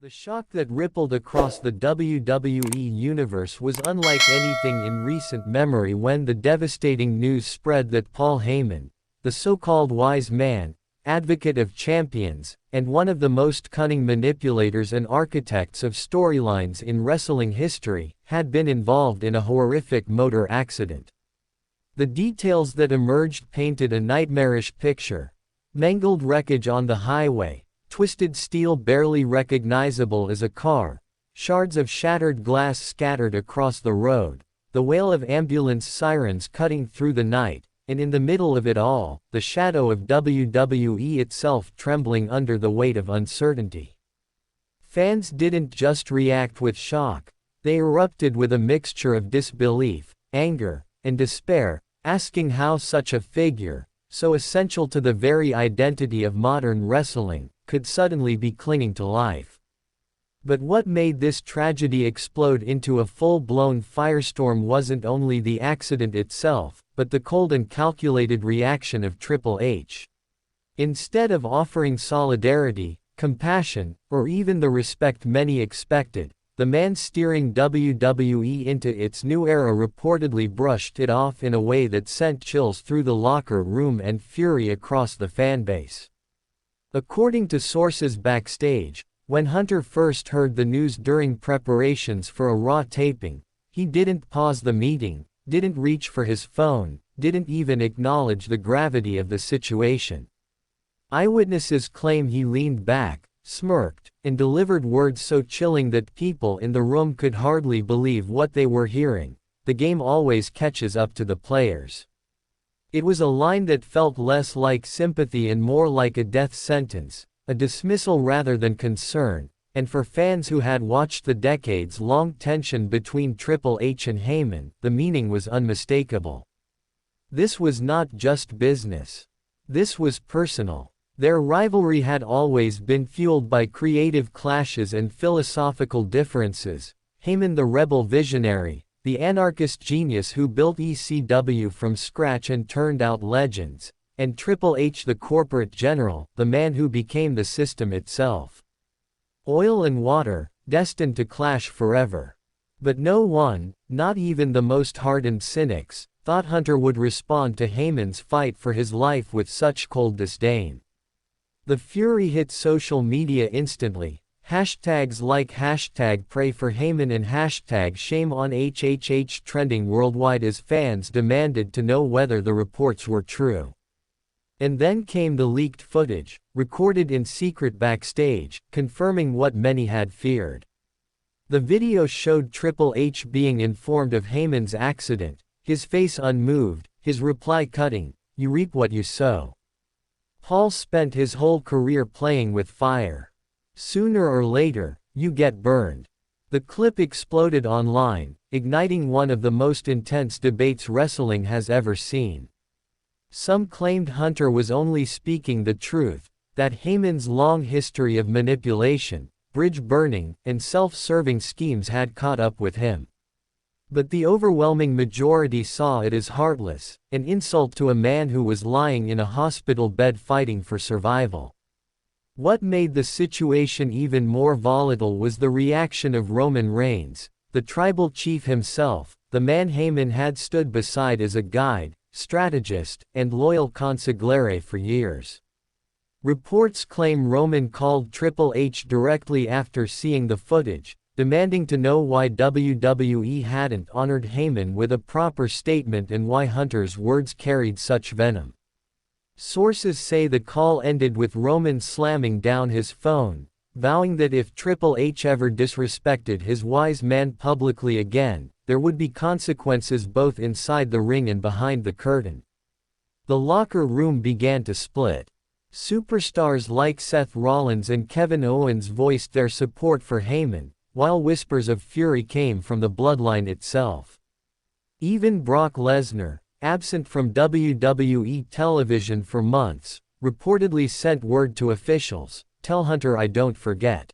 The shock that rippled across the WWE universe was unlike anything in recent memory when the devastating news spread that Paul Heyman, the so-called wise man, advocate of champions, and one of the most cunning manipulators and architects of storylines in wrestling history, had been involved in a horrific motor accident. The details that emerged painted a nightmarish picture: mangled wreckage on the highway, twisted steel barely recognizable as a car, shards of shattered glass scattered across the road, the wail of ambulance sirens cutting through the night, and in the middle of it all, the shadow of WWE itself trembling under the weight of uncertainty. Fans didn't just react with shock, they erupted with a mixture of disbelief, anger, and despair, asking how such a figure, so essential to the very identity of modern wrestling, could suddenly be clinging to life. But what made this tragedy explode into a full-blown firestorm wasn't only the accident itself, but the cold and calculated reaction of Triple H. Instead of offering solidarity, compassion, or even the respect many expected, the man steering WWE into its new era reportedly brushed it off in a way that sent chills through the locker room and fury across the fanbase. According to sources backstage, when Hunter first heard the news during preparations for a Raw taping, he didn't pause the meeting, didn't reach for his phone, didn't even acknowledge the gravity of the situation. Eyewitnesses claim he leaned back, smirked, and delivered words so chilling that people in the room could hardly believe what they were hearing: "The game always catches up to the players." It was a line that felt less like sympathy and more like a death sentence, a dismissal rather than concern, and for fans who had watched the decades-long tension between Triple H and Heyman, the meaning was unmistakable. This was not just business. This was personal. Their rivalry had always been fueled by creative clashes and philosophical differences. Heyman, the rebel visionary, the anarchist genius who built ECW from scratch and turned out legends, and Triple H, the corporate general, the man who became the system itself. Oil and water, destined to clash forever. But no one, not even the most hardened cynics, thought Hunter would respond to Heyman's fight for his life with such cold disdain. The fury hit social media instantly. Hashtags like #pray for Heyman and #shame on HHH trending worldwide as fans demanded to know whether the reports were true. And then came the leaked footage, recorded in secret backstage, confirming what many had feared. The video showed Triple H being informed of Heyman's accident, his face unmoved, his reply cutting: "You reap what you sow." Paul spent his whole career playing with fire. Sooner or later, you get burned. The clip exploded online, igniting one of the most intense debates wrestling has ever seen. Some claimed Hunter was only speaking the truth, that Heyman's long history of manipulation, bridge burning, and self-serving schemes had caught up with him. But the overwhelming majority saw it as heartless, an insult to a man who was lying in a hospital bed fighting for survival. What made the situation even more volatile was the reaction of Roman Reigns, the tribal chief himself, the man Heyman had stood beside as a guide, strategist, and loyal consigliere for years. Reports claim Roman called Triple H directly after seeing the footage, demanding to know why WWE hadn't honored Heyman with a proper statement and why Hunter's words carried such venom. Sources say the call ended with Roman slamming down his phone, vowing that if Triple H ever disrespected his wise man publicly again, there would be consequences both inside the ring and behind the curtain. The locker room began to split. Superstars like Seth Rollins and Kevin Owens voiced their support for Heyman, while whispers of fury came from the bloodline itself. Even Brock Lesnar, absent from WWE television for months, reportedly sent word to officials: "Tell Hunter I don't forget."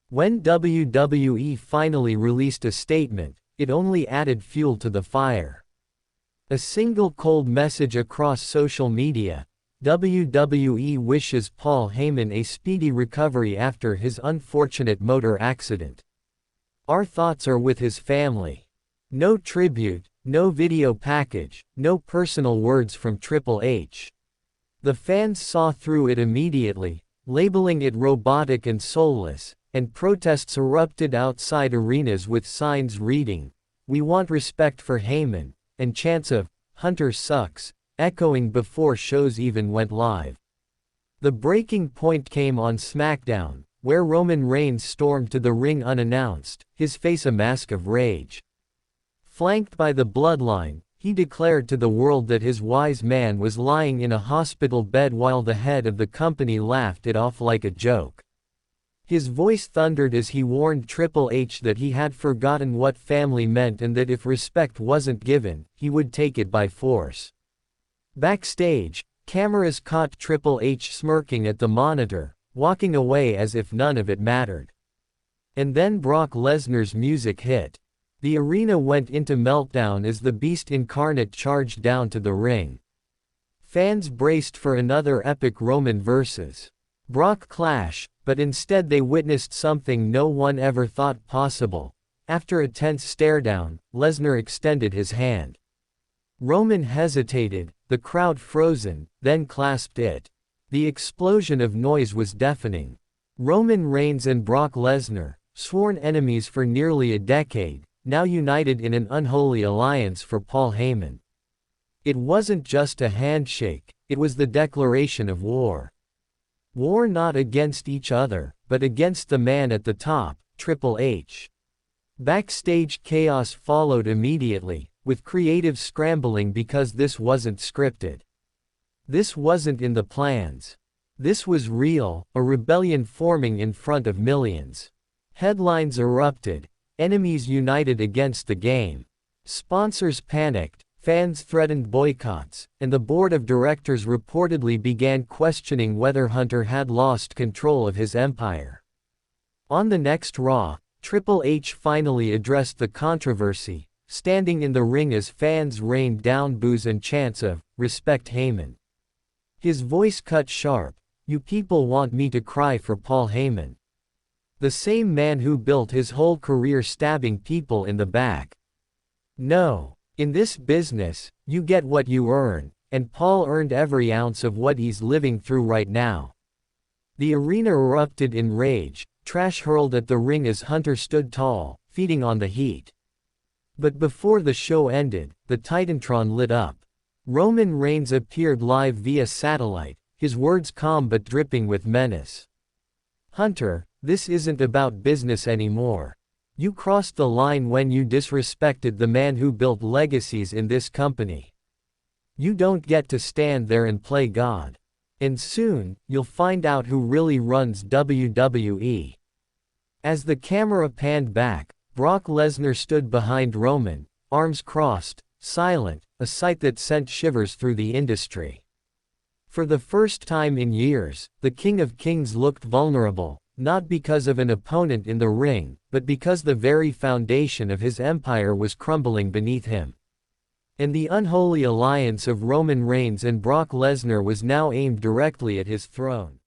When WWE finally released a statement, it only added fuel to the fire. A single cold message across social media: WWE wishes Paul Heyman a speedy recovery after his unfortunate motor accident. Our thoughts are with his family. No tribute, no video package, no personal words from Triple H. The fans saw through it immediately, labeling it robotic and soulless, and protests erupted outside arenas with signs reading, "We want respect for Heyman," and chants of, "Hunter sucks," echoing before shows even went live. The breaking point came on SmackDown, where Roman Reigns stormed to the ring unannounced, his face a mask of rage. Flanked by the Bloodline, he declared to the world that his wise man was lying in a hospital bed while the head of the company laughed it off like a joke. His voice thundered as he warned Triple H that he had forgotten what family meant and that if respect wasn't given, he would take it by force. Backstage, cameras caught Triple H smirking at the monitor, walking away as if none of it mattered. And then Brock Lesnar's music hit. The arena went into meltdown as the Beast incarnate charged down to the ring. Fans braced for another epic Roman vs. Brock clash, but instead they witnessed something no one ever thought possible. After a tense staredown, Lesnar extended his hand. Roman hesitated, the crowd frozen, then clasped it. The explosion of noise was deafening. Roman Reigns and Brock Lesnar, sworn enemies for nearly a decade, now united in an unholy alliance for Paul Heyman. It wasn't just a handshake, it was the declaration of war. War not against each other, but against the man at the top, Triple H. Backstage chaos followed immediately, with creatives scrambling because this wasn't scripted. This wasn't in the plans. This was real, a rebellion forming in front of millions. Headlines erupted, enemies united against the game. Sponsors panicked, fans threatened boycotts, and the board of directors reportedly began questioning whether Hunter had lost control of his empire. On the next Raw, Triple H finally addressed the controversy, standing in the ring as fans rained down boos and chants of, "Respect Heyman." His voice cut sharp, "You people want me to cry for Paul Heyman. The same man who built his whole career stabbing people in the back. No. In this business, you get what you earn, and Paul earned every ounce of what he's living through right now." The arena erupted in rage, trash hurled at the ring as Hunter stood tall, feeding on the heat. But before the show ended, the Titantron lit up. Roman Reigns appeared live via satellite, his words calm but dripping with menace. "Hunter, this isn't about business anymore. You crossed the line when you disrespected the man who built legacies in this company. You don't get to stand there and play God. And soon, you'll find out who really runs WWE." As the camera panned back, Brock Lesnar stood behind Roman, arms crossed, silent, a sight that sent shivers through the industry. For the first time in years, the King of Kings looked vulnerable, not because of an opponent in the ring, but because the very foundation of his empire was crumbling beneath him. And the unholy alliance of Roman Reigns and Brock Lesnar was now aimed directly at his throne.